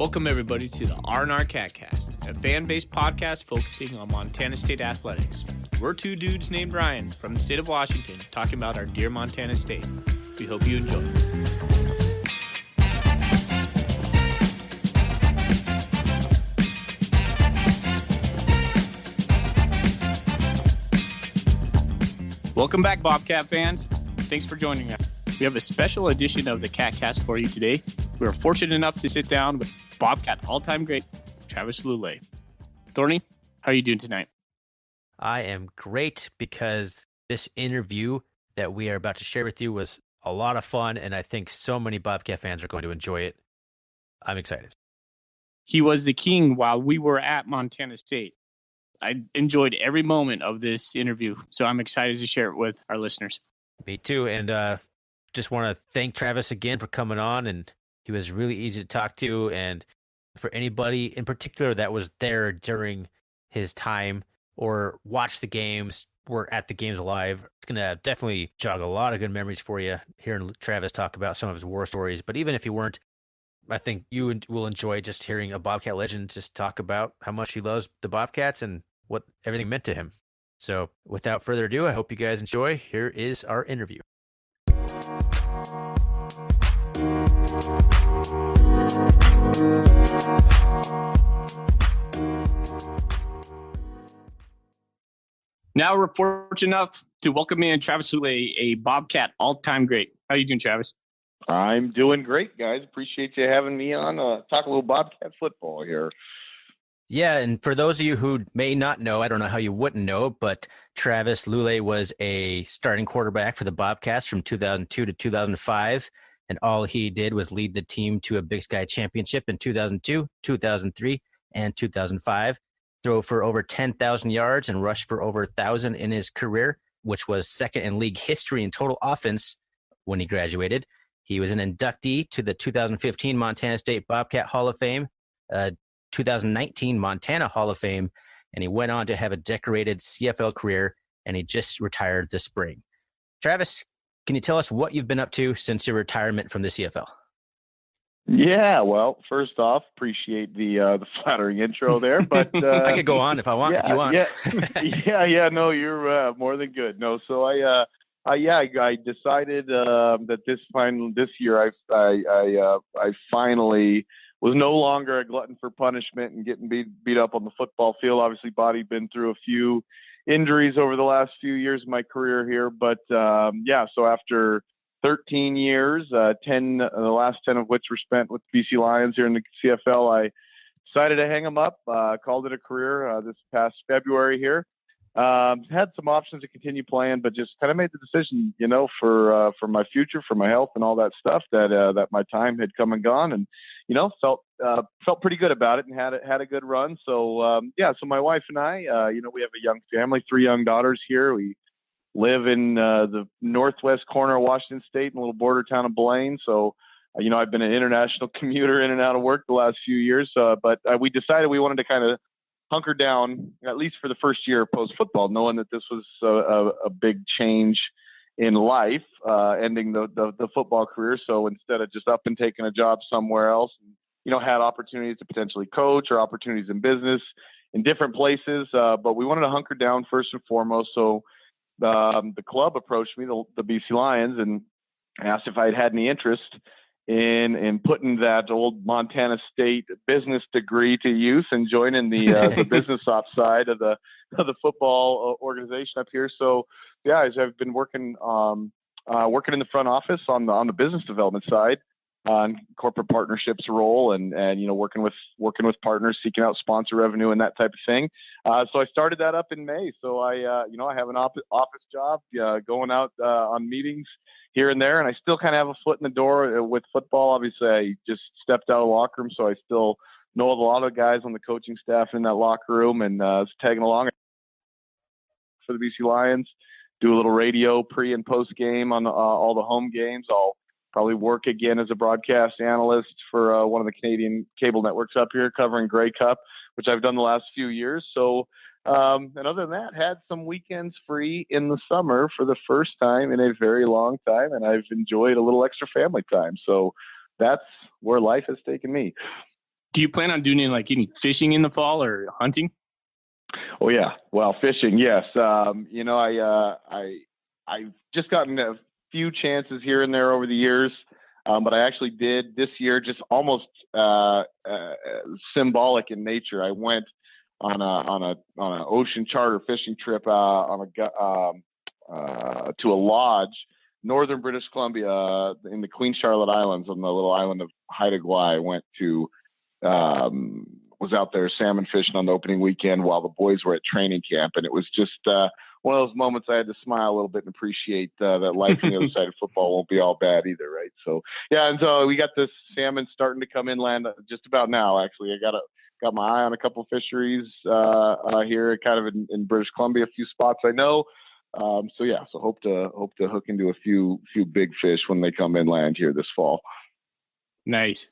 Welcome everybody to the R&R Catcast, a fan-based podcast focusing on Montana State athletics. We're two dudes named Ryan from the state of Washington talking about our dear Montana State. We hope you enjoy. Welcome back, Bobcat fans. Thanks for joining us. We have a special edition of the Catcast for you today. We were fortunate enough to sit down with Bobcat all-time great Travis Lulay. Thorny, how are you doing tonight? I am great because this interview that we are about to share with you was a lot of fun, and I think so many Bobcat fans are going to enjoy it. I'm excited. He was the king while we were at Montana State. I enjoyed every moment of this interview, so I'm excited to share it with our listeners. Me too, and just want to thank Travis again for coming on, and he was really easy to talk to, and for anybody in particular that was there during his time or watched the games, were at the games live, it's going to definitely jog a lot of good memories for you hearing Travis talk about some of his war stories. But even if you weren't, I think you will enjoy just hearing a Bobcat legend just talk about how much he loves the Bobcats and what everything meant to him. So without further ado, I hope you guys enjoy. Here is our interview. Now we're fortunate enough to welcome in Travis Lulay, a Bobcat all-time great. How are you doing, Travis? I'm doing great, guys. Appreciate you having me on. Talk a little Bobcat football here. Yeah, and for those of you who may not know, I don't know how you wouldn't know, but Travis Lulay was a starting quarterback for the Bobcats from 2002 to 2005, and all he did was lead the team to a Big Sky championship in 2002, 2003, and 2005, throw for over 10,000 yards and rush for over 1,000 in his career, which was second in league history in total offense when he graduated. He was an inductee to the 2015 Montana State Bobcat Hall of Fame, 2019 Montana Hall of Fame, and he went on to have a decorated CFL career, and he just retired this spring. Travis, can you tell us what you've been up to since your retirement from the CFL? Yeah, well, first off, appreciate the flattering intro there, but I could go on if I want. If you want. Yeah. No, you're more than good. No, so I decided that this year I finally was no longer a glutton for punishment and getting beat up on the football field. Obviously, body been through a few injuries over the last few years of my career here, but so after 13 years, the last 10 of which were spent with BC Lions here in the CFL, I decided to hang them up, called it a career this past February here. Had some options to continue playing, but just kind of made the decision, for my future, for my health and all that stuff, that my time had come and gone, and felt pretty good about it and had a good run. So so my wife and I, we have a young family, 3 young daughters here. We live in the northwest corner of Washington State in a little border town of Blaine. So, I've been an international commuter in and out of work the last few years, but we decided we wanted to kind of hunker down, at least for the first year post football, knowing that this was a big change in life, ending the football career. So instead of just up and taking a job somewhere else, had opportunities to potentially coach or opportunities in business in different places. But we wanted to hunker down first and foremost. So the club approached me, the BC Lions, and asked if I'd had any interest in putting that old Montana State business degree to use and joining the business ops side of the football organization up here. So I've been working in the front office on the business development side, on corporate partnerships role, and working with partners, seeking out sponsor revenue and that type of thing. So I started that up in May. So I have an office job, going out on meetings here and there, and I still kind of have a foot in the door with football. Obviously, I just stepped out of the locker room, so I still know a lot of guys on the coaching staff in that locker room, and tagging along for the BC Lions. Do a little radio pre and post game on all the home games. I'll probably work again as a broadcast analyst for one of the Canadian cable networks up here, covering Grey Cup, which I've done the last few years. So, and other than that, had some weekends free in the summer for the first time in a very long time, and I've enjoyed a little extra family time. So that's where life has taken me. Do you plan on doing any fishing in the fall or hunting? Oh yeah. Well, fishing. Yes. I've just gotten a few chances here and there over the years. But I actually did this year, just almost symbolic in nature. I went on an ocean charter fishing trip to a lodge, northern British Columbia, in the Queen Charlotte Islands, on the little island of Haida Gwaii. I went to was out there salmon fishing on the opening weekend while the boys were at training camp, and it was just one of those moments I had to smile a little bit and appreciate that life on the other side of football won't be all bad either, right? So yeah, and so we got this salmon starting to come inland just about now. Actually, I got my eye on a couple of fisheries here, kind of in British Columbia, a few spots I know. So hope to hook into a few big fish when they come inland here this fall. Nice.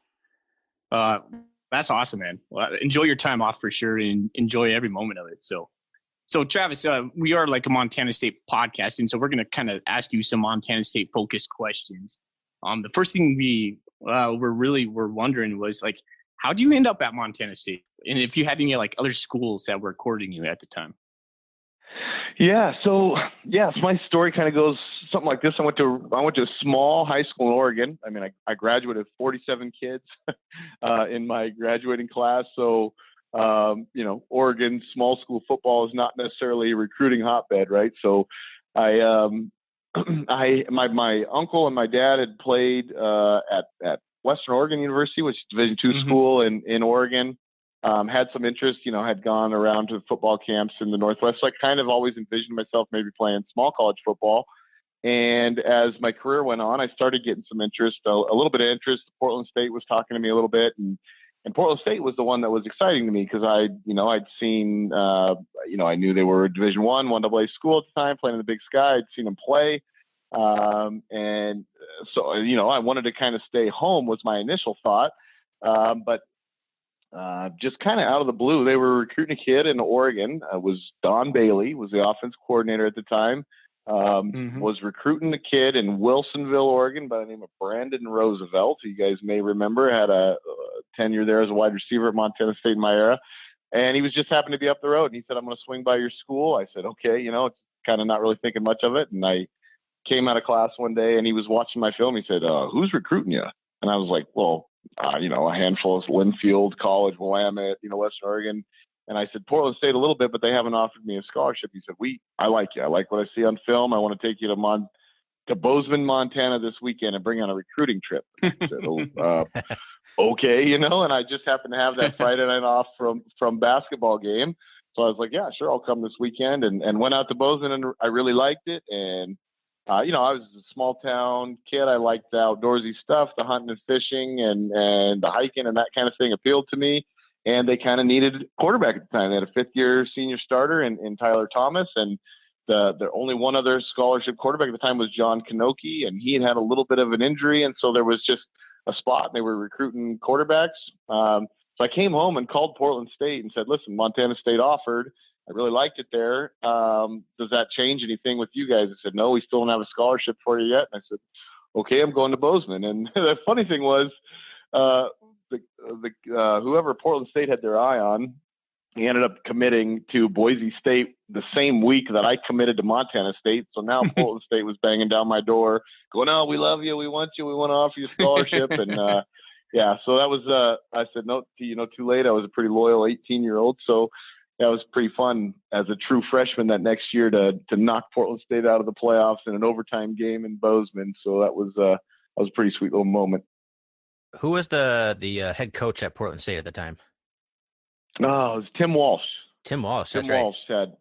That's awesome, man. Well, enjoy your time off for sure, and enjoy every moment of it. So Travis, we are like a Montana State podcast, and so we're going to kind of ask you some Montana State focused questions. The first thing we're wondering was how'd you end up at Montana State, and if you had any other schools that were courting you at the time? Yeah. So my story kind of goes something like this. I went to a small high school in Oregon. I mean, I graduated 47 kids in my graduating class. So, Oregon small school football is not necessarily a recruiting hotbed, right? So my uncle and my dad had played at Western Oregon University, which is Division II school in Oregon. Had some interest, had gone around to football camps in the Northwest. So I kind of always envisioned myself maybe playing small college football. And as my career went on, I started getting some interest, a little bit of interest. Portland State was talking to me a little bit, and Portland State was the one that was exciting to me because I'd seen, I knew they were a Division I, 1AA school at the time, playing in the Big Sky. I'd seen them play. And so, I wanted to kind of stay home was my initial thought. But just kind of out of the blue, they were recruiting a kid in Oregon. Was Don Bailey, was the offense coordinator at the time. Was recruiting a kid in Wilsonville, Oregon, by the name of Brandon Roosevelt, who you guys may remember had a tenure there as a wide receiver at Montana State in my era. And he was just happened to be up the road. And he said, "I'm going to swing by your school." I said, "Okay," it's kind of not really thinking much of it. And I came out of class one day and he was watching my film. He said, "Who's recruiting you?" And I was like, "Well, a handful of Linfield College, Willamette, Western Oregon." And I said, "Portland State a little bit, but they haven't offered me a scholarship." He said, "I like you. I like what I see on film. I want to take you to Bozeman, Montana this weekend and bring on a recruiting trip." I said, "Okay," and I just happened to have that Friday night off from basketball game. So I was like, "Yeah, sure, I'll come this weekend," and went out to Bozeman, and I really liked it. And I was a small town kid. I liked the outdoorsy stuff, the hunting and fishing and the hiking and that kind of thing appealed to me. And they kind of needed a quarterback at the time. They had a fifth-year senior starter in Tyler Thomas, and the only one other scholarship quarterback at the time was John Kanoki, and he had a little bit of an injury, and so there was just a spot. And they were recruiting quarterbacks. So I came home and called Portland State and said, "Listen, Montana State offered. I really liked it there. Does that change anything with you guys?" I said, "No, we still don't have a scholarship for you yet." And I said, "Okay, I'm going to Bozeman." And the funny thing was, whoever Portland State had their eye on, he ended up committing to Boise State the same week that I committed to Montana State. So now Portland State was banging down my door going, "Oh, we love you. We want you. We want to offer you a scholarship." And, so that was, I said, "No, too late." I was a pretty loyal 18-year-old. So that was pretty fun as a true freshman that next year to knock Portland State out of the playoffs in an overtime game in Bozeman. So that was a pretty sweet little moment. Who was the head coach at Portland State at the time? Oh, it was Tim Walsh. Tim Walsh. Tim that's right. Walsh had,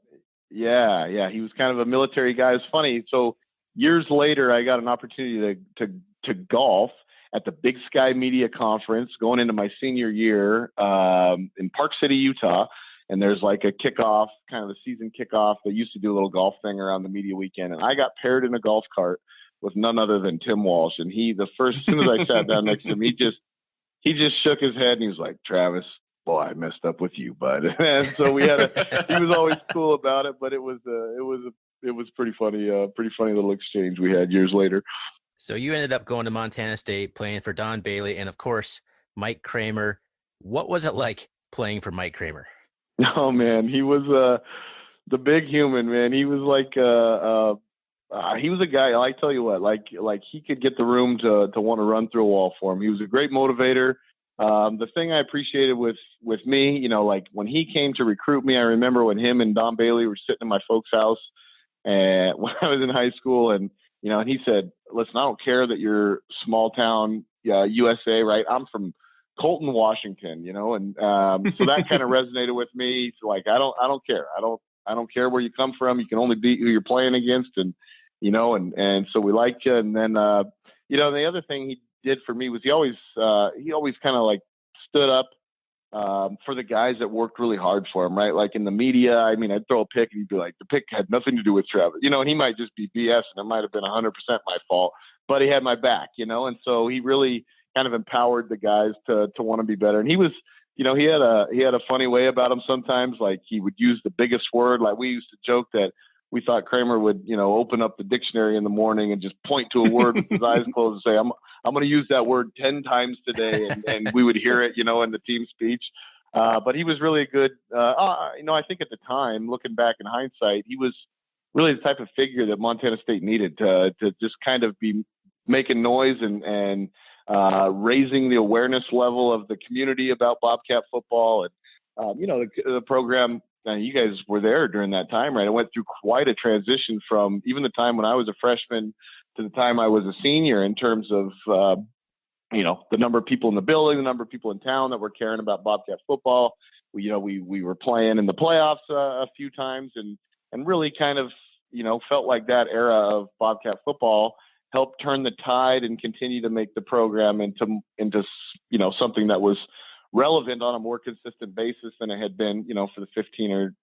yeah. He was kind of a military guy. It's funny. So years later, I got an opportunity to golf at the Big Sky Media Conference going into my senior year in Park City, Utah. And there's like a kickoff, kind of a season kickoff. They used to do a little golf thing around the media weekend. And I got paired in a golf cart with none other than Tim Walsh. And as soon as I sat down next to him, he just shook his head and he was like, "Travis, boy, I messed up with you, bud." And so he was always cool about it, but it was pretty funny little exchange we had years later. So you ended up going to Montana State, playing for Don Bailey and of course, Mike Kramer. What was it like playing for Mike Kramer? Oh man, he was the big human, man. He was like he was a guy. I tell you what, like he could get the room to want to run through a wall for him. He was a great motivator. The thing I appreciated with me, like when he came to recruit me, I remember when him and Don Bailey were sitting in my folks' house, and when I was in high school, and and he said, "Listen, I don't care that you're small town USA, right? I'm from Colton, Washington, and so that kind of resonated with me. So like, I don't care. I don't care where you come from. You can only beat who you're playing against, and and so we liked you. And then the other thing he did for me was he always kind of like stood up for the guys that worked really hard for him, right? Like in the media, I mean, I'd throw a pick and he'd be like, the pick had nothing to do with Travis, and he might just be BS and it might have been 100% my fault, but he had my back, and so he really kind of empowered the guys to want to be better. And he was, he had a funny way about him sometimes. Like he would use the biggest word. Like we used to joke that we thought Kramer would, open up the dictionary in the morning and just point to a word with his eyes closed and say, I'm going to use that word 10 times today. And we would hear it, in the team speech. But he was really a good, I think at the time, looking back in hindsight, he was really the type of figure that Montana State needed to just kind of be making noise and raising the awareness level of the community about Bobcat football. And, the program, you guys were there during that time, right? I went through quite a transition from even the time when I was a freshman to the time I was a senior in terms of, the number of people in the building, the number of people in town that were caring about Bobcat football. We were playing in the playoffs a few times and really kind of, felt like that era of Bobcat football helped turn the tide and continue to make the program into something that was relevant on a more consistent basis than it had been, for the 15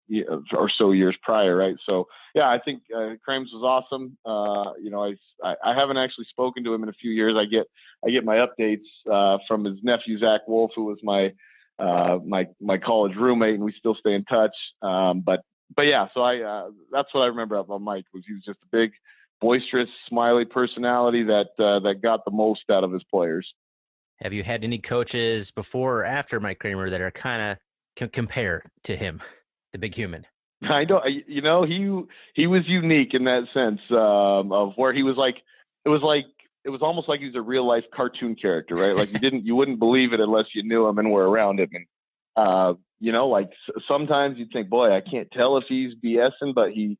or so years prior. Right. So, yeah, I think Krames was awesome. I haven't actually spoken to him in a few years. I get my updates from his nephew, Zach Wolf, who was my college roommate, and we still stay in touch. But yeah, so that's what I remember about Mike was he was just a big, boisterous, smiley personality that got the most out of his players. Have you had any coaches before or after Mike Kramer that are kind of can compare to him, the big human? I don't, he was unique in that sense of where he was like, it was almost like he was a real life cartoon character, right? Like you wouldn't believe it unless you knew him and were around him. And, sometimes you'd think, boy, I can't tell if he's BSing, but he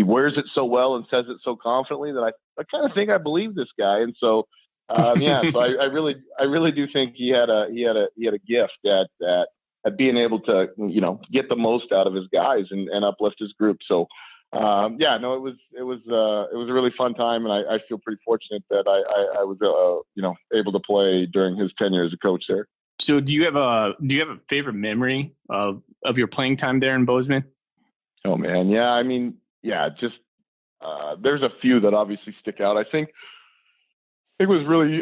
wears it so well and says it so confidently that I kind of think I believe this guy. And so, so I really do think he had a gift at being able to, get the most out of his guys and uplift his group. So, it was a really fun time. And I feel pretty fortunate that I was, able to play during his tenure as a coach there. So do you have a favorite memory of your playing time there in Bozeman? Oh man. Yeah. I mean, yeah, just, there's a few that obviously stick out. I think it was really,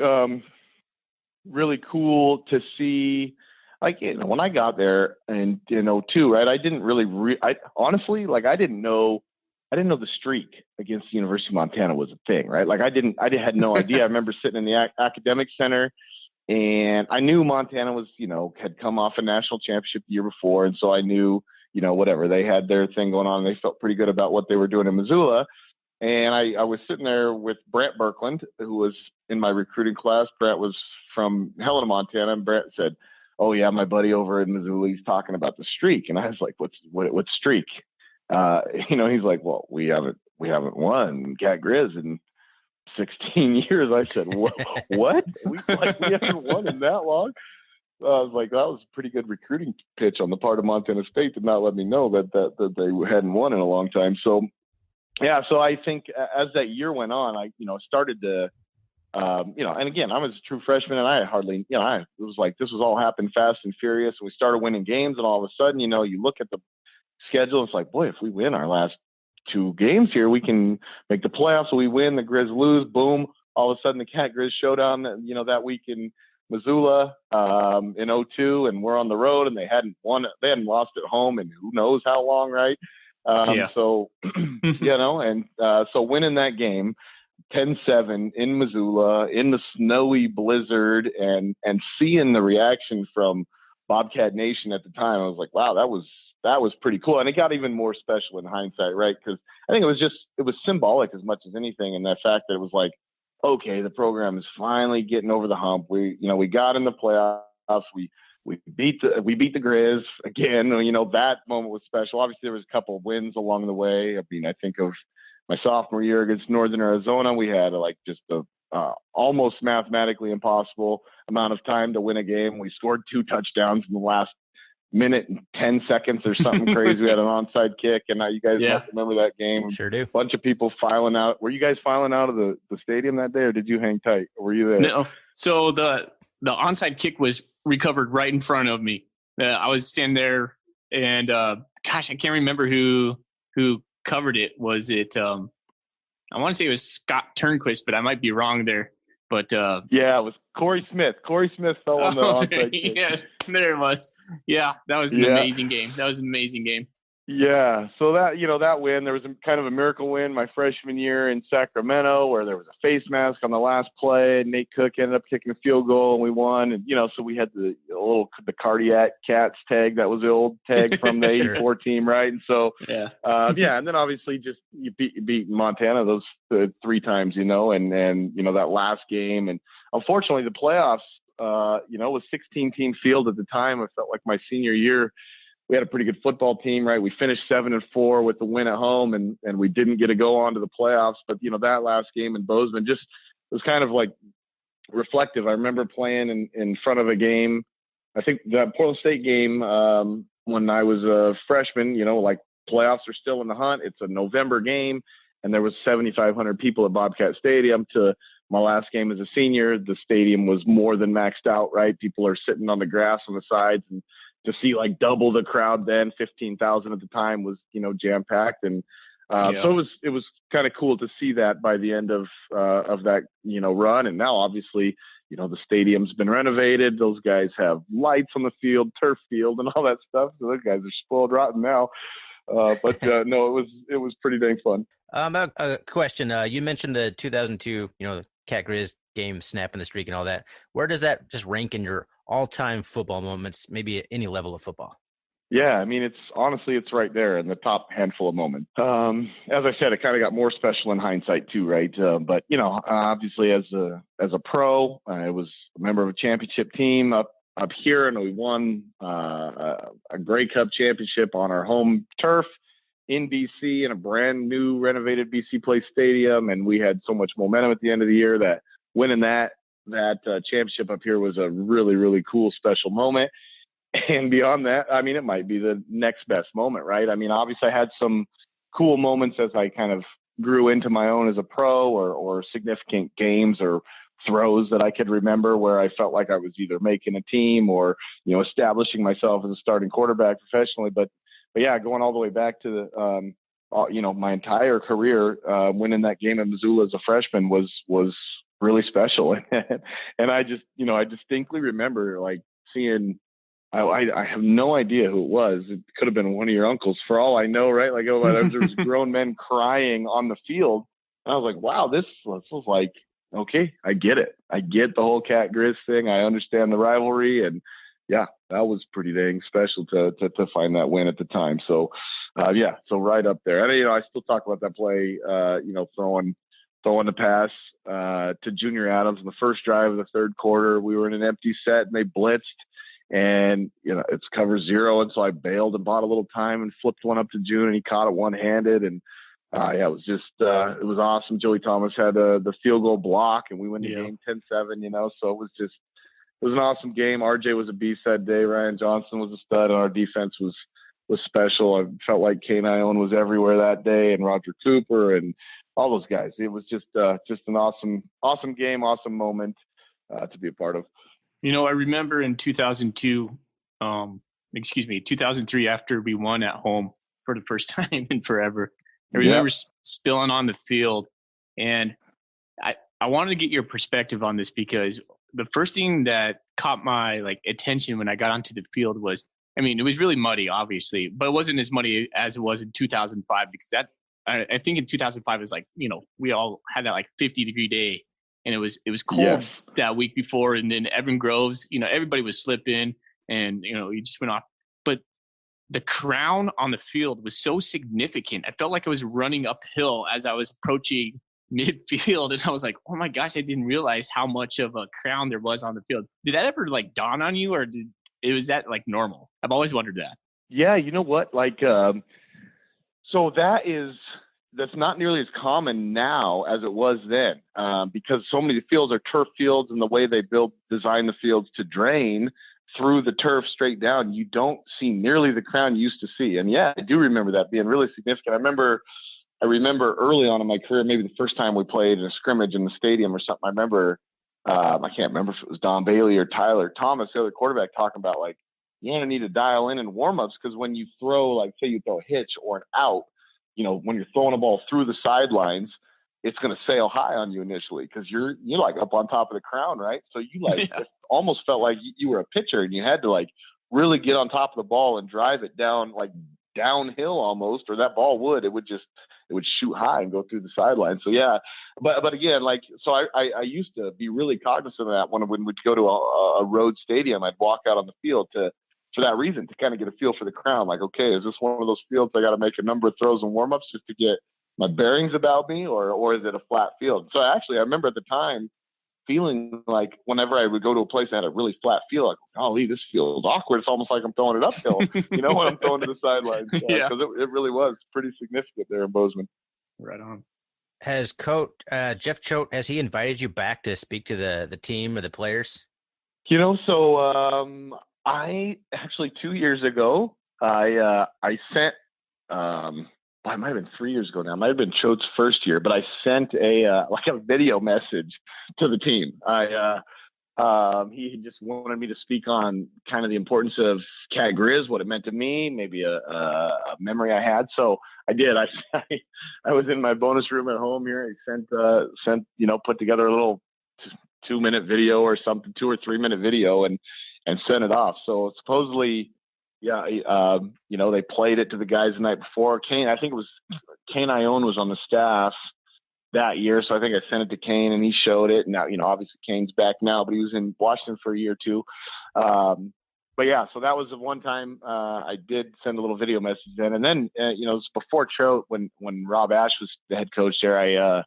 really cool to see, like, when I got there in 2002, right, I didn't really, honestly, like, I didn't know the streak against the University of Montana was a thing, right? Like, I had no idea. I remember sitting in the academic center, and I knew Montana was, had come off a national championship the year before. And so I knew, whatever, they had their thing going on. They felt pretty good about what they were doing in Missoula. And I was sitting there with Brant Birkland, who was in my recruiting class. Brant was from Helena, Montana. And Brant said, "Oh yeah, my buddy over in Missoula, he's talking about the streak." And I was like, what streak? He's like, "Well, we haven't won Cat Grizz in 16 years. I said, what? We haven't won in that long? I was like, that was a pretty good recruiting pitch on the part of Montana State to not let me know that they hadn't won in a long time. So, yeah. So I think as that year went on, I, started to, and again, I was a true freshman and I hardly, it was like, this was all happening fast and furious. And we started winning games and all of a sudden, you look at the schedule, it's like, boy, if we win our last 2 games here, we can make the playoffs. So we win, the Grizz lose, boom. All of a sudden the Cat Grizz showdown, that week in Missoula in 2002, and we're on the road and they hadn't lost at home and who knows how long, right? So, so winning that game, 10-7 in Missoula in the snowy blizzard, and seeing the reaction from Bobcat Nation at the time, I was like, wow, that was pretty cool. And it got even more special in hindsight, right? Because I think it was symbolic as much as anything, and that fact that it was like, okay, the program is finally getting over the hump. We got in the playoffs. We beat the Grizz again. That moment was special. Obviously, there was a couple of wins along the way. I mean, I think of my sophomore year against Northern Arizona. We had just a almost mathematically impossible amount of time to win a game. We scored 2 touchdowns in the last minute and 10 seconds or something crazy. We had an onside kick, and you guys must remember that game. Sure do. A bunch of people filing out. Were you guys filing out of the stadium that day, or did you hang tight? Or were you there? No. So the onside kick was recovered right in front of me. I was standing there, and gosh, I can't remember who covered it. Was it? I want to say it was Scott Turnquist, but I might be wrong there. But yeah, it was Corey Smith. Corey Smith fell on the onside kick. Yeah, there it was. Yeah, that was an amazing game. Yeah, so that win, there was kind of a miracle win my freshman year in Sacramento, where there was a face mask on the last play, and Nate Cook ended up kicking a field goal, and we won. And so we had the cardiac cats tag. That was the old tag from the '84 team, right? And so and then obviously just you beat Montana those 3 times, and that last game, and unfortunately the playoffs, was 16-team field at the time. It felt like my senior year. We had a pretty good football team, right? We finished 7-4 with the win at home, and we didn't get to go on to the playoffs. But, that last game in Bozeman just was kind of like reflective. I remember playing in front of a game. I think the Portland State game when I was a freshman, playoffs are still in the hunt. It's a November game, and there was 7,500 people at Bobcat Stadium. To my last game as a senior, the stadium was more than maxed out, right? People are sitting on the grass on the sides, and to see double the crowd then, 15,000 at the time, was, jam packed. And so it was kind of cool to see that by the end of that, run. And now obviously, the stadium's been renovated. Those guys have lights on the field, turf field, and all that stuff. So those guys are spoiled rotten now. But no, it was pretty dang fun. A question. You mentioned the 2002, the Cat Grizz game, snapping the streak and all that. Where does that just rank in your all-time football moments, maybe at any level of football? Yeah, I mean, it's right there in the top handful of moments. As I said, it kind of got more special in hindsight too, right? But obviously as a pro, I was a member of a championship team up here, and we won a Grey Cup championship on our home turf in BC in a brand new renovated BC Place Stadium, and we had so much momentum at the end of the year that winning that championship up here was a really, really cool, special moment. And beyond that, I mean, it might be the next best moment, right? I mean, obviously I had some cool moments as I kind of grew into my own as a pro, or significant games or throws that I could remember where I felt like I was either making a team or, establishing myself as a starting quarterback professionally. But yeah, going all the way back to the, my entire career, winning that game in Missoula as a freshman was really special. And I just, I distinctly remember seeing, I have no idea who it was. It could have been one of your uncles for all I know, right? There was grown men crying on the field. And I was like, wow, this was like, okay, I get it. I get the whole Cat Grizz thing. I understand the rivalry. And yeah, that was pretty dang special to find that win at the time. So so right up there. And I still talk about that play, throwing the pass to Junior Adams in the first drive of the third quarter. We were in an empty set and they blitzed, and it's cover 0, and so I bailed and bought a little time and flipped one up to June, and he caught it one-handed. And it was just it was awesome. Joey Thomas had the field goal block, and we win the game 10-7. So it was an awesome game. RJ was a beast that day. Ryan Johnson was a stud, and our defense was special. I felt like Kane Ione was everywhere that day, and Roger Cooper and all those guys. It was just an awesome game, awesome moment to be a part of. I remember in 2002, 2003, after we won at home for the first time in forever, I remember spilling on the field, and I wanted to get your perspective on this, because the first thing that caught my attention when I got onto the field was, it was really muddy, obviously, but it wasn't as muddy as it was in 2005, because I think in 2005 it was like, we all had that like 50-degree day, and it was cold that week before. And then Evan Groves, everybody was slipping, and, he just went off. But the crown on the field was so significant. I felt like I was running uphill as I was approaching midfield, and I was like, oh my gosh, I didn't realize how much of a crown there was on the field. Did that ever like dawn on you, or was that like normal? I've always wondered that. Yeah, you know what? Like, so that's not nearly as common now as it was then, because so many fields are turf fields, and the way they design the fields to drain through the turf straight down, you don't see nearly the crown you used to see. And yeah, I do remember that being really significant. I remember early on in my career, maybe the first time we played in a scrimmage in the stadium or something. I remember, I can't remember if it was Don Bailey or Tyler Thomas, the other quarterback, talking about like, you're going to need to dial in warm-ups, because when you throw, like, say you throw a hitch or an out, when you're throwing a ball through the sidelines, it's going to sail high on you initially, because you're like up on top of the crown, right? So you it almost felt like you were a pitcher, and you had to like really get on top of the ball and drive it down, like downhill almost, or that ball it would shoot high and go through the sideline. So yeah, but again, like, so I used to be really cognizant of that when we'd go to a road stadium. I'd walk out on the field for that reason, to kind of get a feel for the crown. Like, okay, is this one of those fields I got to make a number of throws and warm-ups just to get my bearings about me, or is it a flat field? So actually, I remember at the time feeling like whenever I would go to a place that had a really flat field, like, golly, this feels awkward. It's almost like I'm throwing it uphill, when I'm throwing to the sidelines. Because it really was pretty significant there in Bozeman. Right on. Has Jeff Choate, has he invited you back to speak to the team or the players? So I actually 2 years ago, I sent, it might have been 3 years ago now. It might have been Choate's first year, but I sent a video message to the team. He just wanted me to speak on kind of the importance of Cat Grizz, what it meant to me, maybe a memory I had. So I did. I was in my bonus room at home here. I sent put together a little 2-minute video or something, 2 or 3 minute video, and sent it off. So supposedly, they played it to the guys the night before. I think it was Kane Ione was on the staff that year, so I think I sent it to Kane, and he showed it. Now, obviously Kane's back now, but he was in Washington for a year or two. But yeah, so that was the one time I did send a little video message in, and then it was before Choate, when Rob Ash was the head coach there.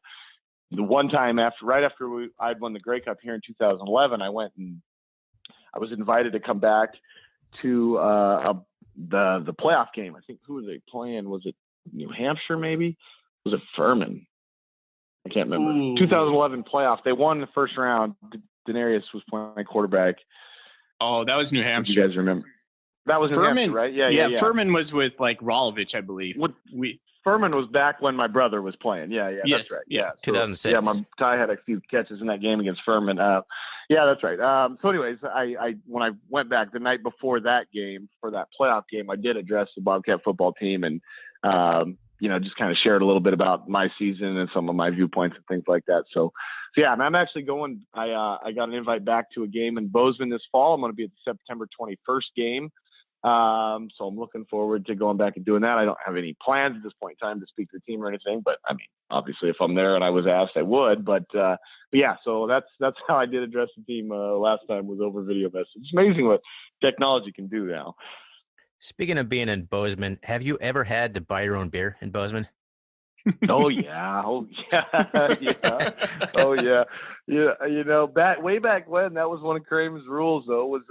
The one time right after I'd won the Grey Cup here in 2011, I went and I was invited to come back to the playoff game. I think, who were they playing? Was it New Hampshire? Maybe was it Furman? I can't remember. Ooh. 2011 playoff. They won the first round. Denarius was playing quarterback. Oh, that was New Hampshire. You guys remember? That was New Hampshire, right? Yeah. Furman was with like Rolovich, I believe. Furman was back when my brother was playing. Yeah, yes, that's right. Yeah, 2006. So, Ty had a few catches in that game against Furman. Yeah, that's right. So anyways, I when I went back the night before that game, for that playoff game, I did address the Bobcat football team, and just kind of shared a little bit about my season and some of my viewpoints and things like that. So yeah, and I'm actually going. I got an invite back to a game in Bozeman this fall. I'm going to be at the September 21st game. So I'm looking forward to going back and doing that. I don't have any plans at this point in time to speak to the team or anything, but I mean, obviously if I'm there and I was asked, I would, but yeah, so that's how I did address the team last time, was over video message. It's amazing what technology can do now. Speaking of being in Bozeman, have you ever had to buy your own beer in Bozeman? Oh yeah. Oh yeah. Way back when, that was one of Kramer's rules, though, was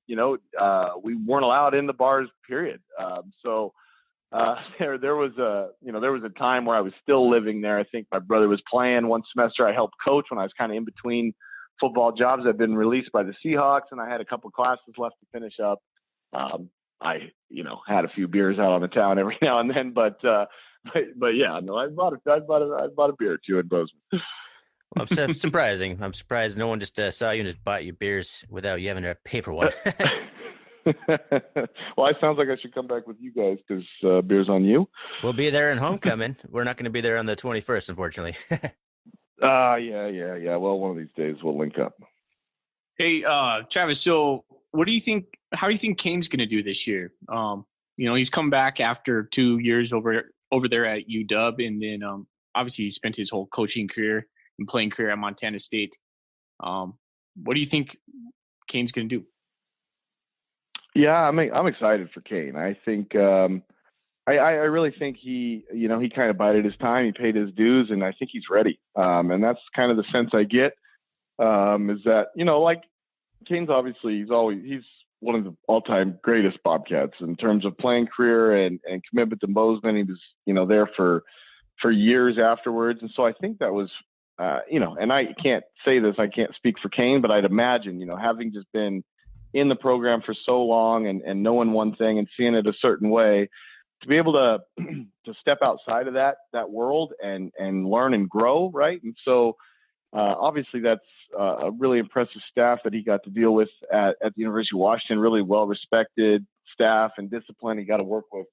we weren't allowed in the bars, period. So there was a time where I was still living there. I think my brother was playing one semester. I helped coach when I was kind of in between football jobs. I'd been released by the Seahawks, and I had a couple classes left to finish up. I had a few beers out on the town every now and then, but yeah, no, I bought a beer or two in Bozeman. Well, it's surprising. I'm surprised no one just saw you and just bought you beers without you having to pay for one. Well, it sounds like I should come back with you guys, because beer's on you. We'll be there in homecoming. We're not going to be there on the 21st, unfortunately. Yeah. Well, one of these days we'll link up. Hey, Travis, so what do you think? How do you think Kane's going to do this year? He's come back after 2 years over over there at UW, and then obviously he spent his whole coaching career and playing career at Montana State. What do you think Kane's going to do? Yeah, I'm excited for Kane. I think I really think he kind of bided his time. He paid his dues, and I think he's ready. And that's kind of the sense I get, is that, like Kane's obviously he's one of the all-time greatest Bobcats in terms of playing career and commitment to Bozeman. He was, there for years afterwards. And so I think that was, and I can't say this, I can't speak for Kane, but I'd imagine, having just been in the program for so long and knowing one thing and seeing it a certain way, to be able to step outside of that world and learn and grow. Right. And so obviously that's a really impressive staff that he got to deal with at the University of Washington, really well-respected staff and discipline. He got to work with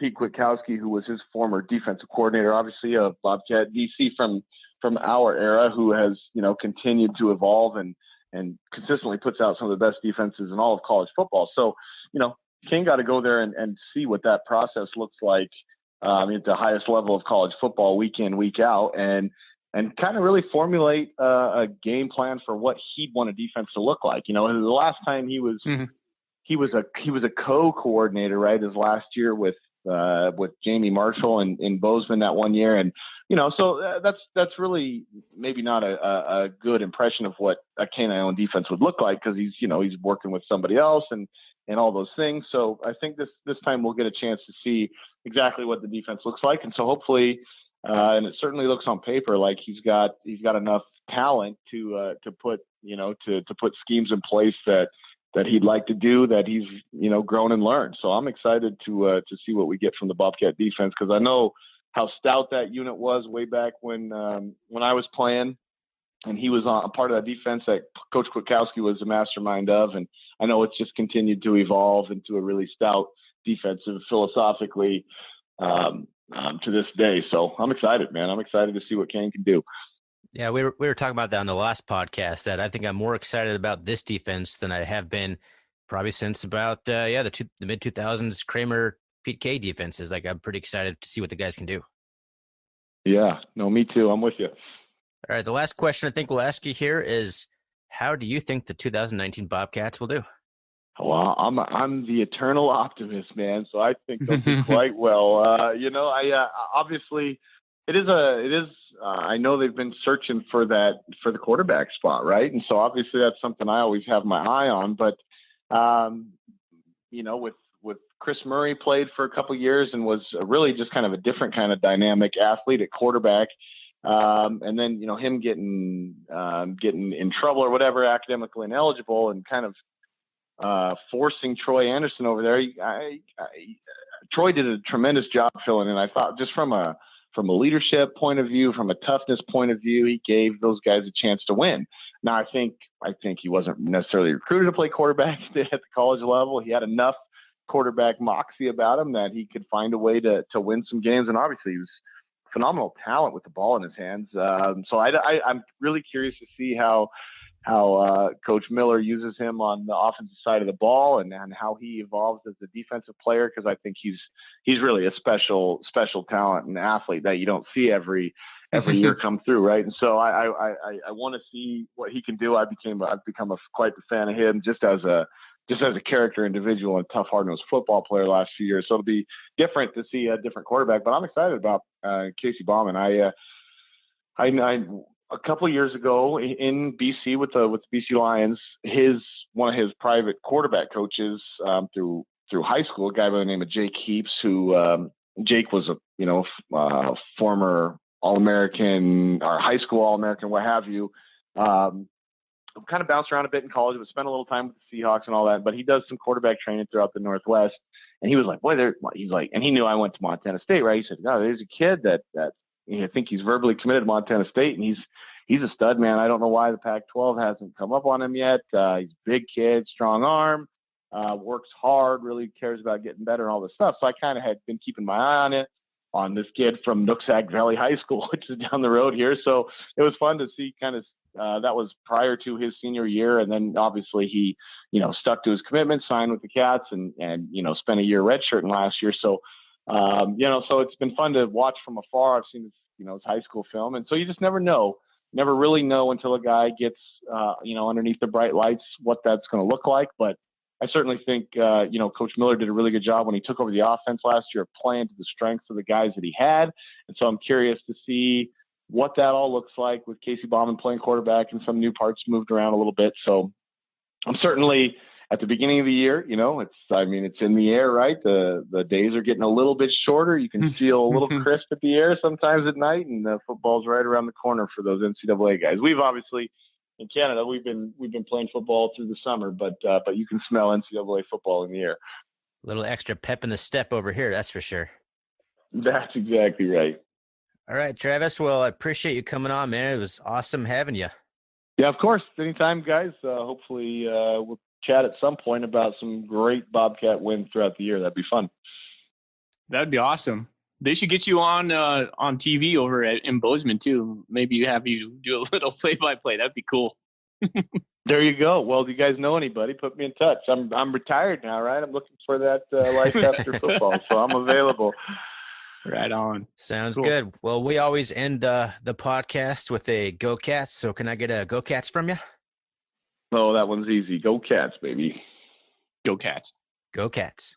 Pete Kwiatkowski, who was his former defensive coordinator, obviously a Bobcat DC from our era, who has, continued to evolve and consistently puts out some of the best defenses in all of college football. So, King got to go there and see what that process looks like at the highest level of college football, week in, week out, and kind of really formulate a game plan for what he'd want a defense to look like. The last time he was a co-coordinator, right? His last year with Jamie Marshall in Bozeman that one year. And, so that's really maybe not a good impression of what a K-9 defense would look like, because he's working with somebody else and all those things. So I think this time we'll get a chance to see exactly what the defense looks like. And so hopefully, and it certainly looks on paper like he's got enough talent to put schemes in place that he'd like to do, that he's grown and learned. So I'm excited to see what we get from the Bobcat defense, because I know how stout that unit was way back when I was playing, and he was a part of that defense that Coach Kwiatkowski was the mastermind of. And I know it's just continued to evolve into a really stout defensive philosophically to this day. So I'm excited, man. I'm excited to see what Kane can do. Yeah, we were talking about that on the last podcast, that I think I'm more excited about this defense than I have been probably since about the mid 2000s Kramer Pete K defenses. Like, I'm pretty excited to see what the guys can do. Yeah, no, me too. I'm with you. All right, the last question I think we'll ask you here is, how do you think the 2019 Bobcats will do? Well, I'm the eternal optimist, man. So I think they'll do quite well. Obviously it is. I know they've been searching for the quarterback spot, right? And so obviously that's something I always have my eye on. But with Chris Murray played for a couple of years and was really just kind of a different kind of dynamic athlete at quarterback. And then, him getting in trouble or whatever, academically ineligible, and kind of forcing Troy Anderson over there. Troy did a tremendous job filling in. I thought, just from a leadership point of view, from a toughness point of view, he gave those guys a chance to win. Now, I think he wasn't necessarily recruited to play quarterback at the college level. He had enough quarterback moxie about him that he could find a way to win some games. And obviously he was phenomenal talent with the ball in his hands. So I'm really curious to see how Coach Miller uses him on the offensive side of the ball, and how he evolves as a defensive player, because I think he's really a special talent and athlete that you don't see every year come through, right? And so I want to see what he can do. I've become quite a fan of him just as a character, individual, and tough, hard-nosed football player last few years. So it'll be different to see a different quarterback, but I'm excited about Casey Bauman. I a couple of years ago in BC with the BC Lions, one of his private quarterback coaches through high school, a guy by the name of Jake Heaps, who Jake was a former All-American or high school All-American, what have you. Kind of bounced around a bit in college, but spent a little time with the Seahawks and all that. But he does some quarterback training throughout the Northwest. And he was like, and he knew I went to Montana State, right? He said, "No, there's a kid that I think he's verbally committed to Montana State, and he's a stud, man. I don't know why the Pac-12 hasn't come up on him yet. He's a big kid, strong arm, works hard, really cares about getting better and all this stuff." So I kind of had been keeping my eye on this kid from Nooksack Valley High School, which is down the road here. So it was fun to see kind of that was prior to his senior year. And then obviously he, stuck to his commitment, signed with the Cats, and spent a year redshirting last year. So So it's been fun to watch from afar. I've seen his high school film. And so you just never know. Never really know until a guy gets, underneath the bright lights, what that's going to look like. But I certainly think, Coach Miller did a really good job when he took over the offense last year of playing to the strengths of the guys that he had. And so I'm curious to see what that all looks like with Casey Bauman playing quarterback and some new parts moved around a little bit. So I'm certainly at the beginning of the year, it's in the air, right? The days are getting a little bit shorter. You can feel a little crisp at the air sometimes at night, and the football's right around the corner for those NCAA guys. We've obviously in Canada, we've been playing football through the summer, but you can smell NCAA football in the air. A little extra pep in the step over here, that's for sure. That's exactly right. All right, Travis. Well, I appreciate you coming on, man. It was awesome having you. Yeah, of course. Anytime, guys. Hopefully we'll chat at some point about some great Bobcat wins throughout the year. That'd be fun. That'd be awesome. They should get you on TV over in Bozeman too. Maybe have you do a little play-by-play. That'd be cool. There you go. Well, do you guys know anybody? Put me in touch. I'm retired now, right? I'm looking for that life after football, so I'm available. Right on. Sounds good. Well, we always end the podcast with a Go Cats. So can I get a Go Cats from you? Oh, that one's easy. Go Cats, baby. Go Cats. Go Cats.